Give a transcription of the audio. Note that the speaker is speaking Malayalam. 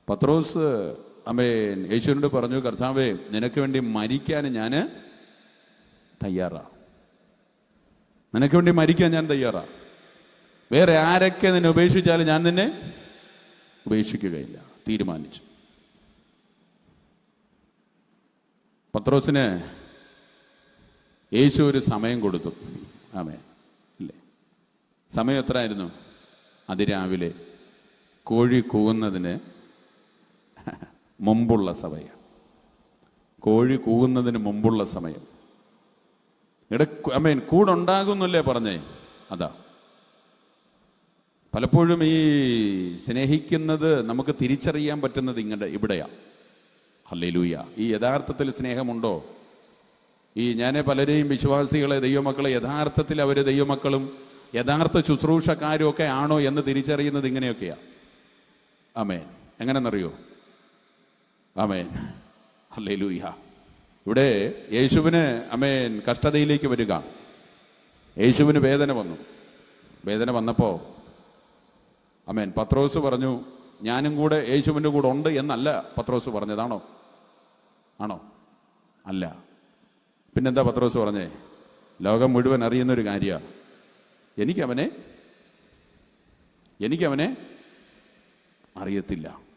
പത്രോസ് യേശുവിനോട് പറഞ്ഞു, കർത്താവേ, നിനക്ക് വേണ്ടി മരിക്കാൻ ഞാൻ തയ്യാറാ. നിനക്ക് വേണ്ടി മരിക്കാൻ ഞാൻ തയ്യാറാ. വേറെ ആരൊക്കെ നിന്നെ ഉപേക്ഷിച്ചാലും ഞാൻ നിന്നെ ഉപേക്ഷിക്കുകയില്ല. തീരുമാനിച്ചു. പത്രോസിന് യേശു ഒരു സമയം കൊടുത്തു. ആമേൻ. ഇല്ലേ? സമയം എത്രയായിരുന്നു? അതിരാവിലെ കോഴി കൂവുന്നതിന് മുമ്പുള്ള സമയം. കോഴി കൂവുന്നതിന് മുമ്പുള്ള സമയം. കൂടെ ഉണ്ടാകുന്നല്ലേ പറഞ്ഞേ? അതാ. പലപ്പോഴും ഈ സ്നേഹിക്കുന്നത് നമുക്ക് തിരിച്ചറിയാൻ പറ്റുന്നത് ഇവിടെയാണ്. ഹല്ലേലൂയ. ഈ യഥാർത്ഥത്തിൽ സ്നേഹമുണ്ടോ? ഞാൻ പലരെയും വിശ്വാസികളെ, ദൈവമക്കളെ യഥാർത്ഥത്തിൽ അവർ ദൈവമക്കളും യഥാർത്ഥ ശുശ്രൂഷക്കാരും ഒക്കെ ആണോ എന്ന് തിരിച്ചറിയുന്നത് ഇങ്ങനെയൊക്കെയാണ്. ആമേൻ. എങ്ങനെയെന്നറിയോ? ആമേൻ. ഹല്ലേലൂയ. ഇവിടെ യേശുവിന് കഷ്ടതയിലേക്ക് വരിക. യേശുവിന് വേദന വന്നു. വേദന വന്നപ്പോൾ പത്രോസ് പറഞ്ഞു, ഞാനും കൂടെ യേശുവിൻ്റെ കൂടെ ഉണ്ട് എന്നല്ല പത്രോസ് പറഞ്ഞതാണോ? ആണോ? അല്ല. പിന്നെന്താ പത്രോസ് പറഞ്ഞേ? ലോകം മുഴുവൻ അറിയുന്നൊരു കാര്യമാണ്. എനിക്കവനെ അറിയത്തില്ല.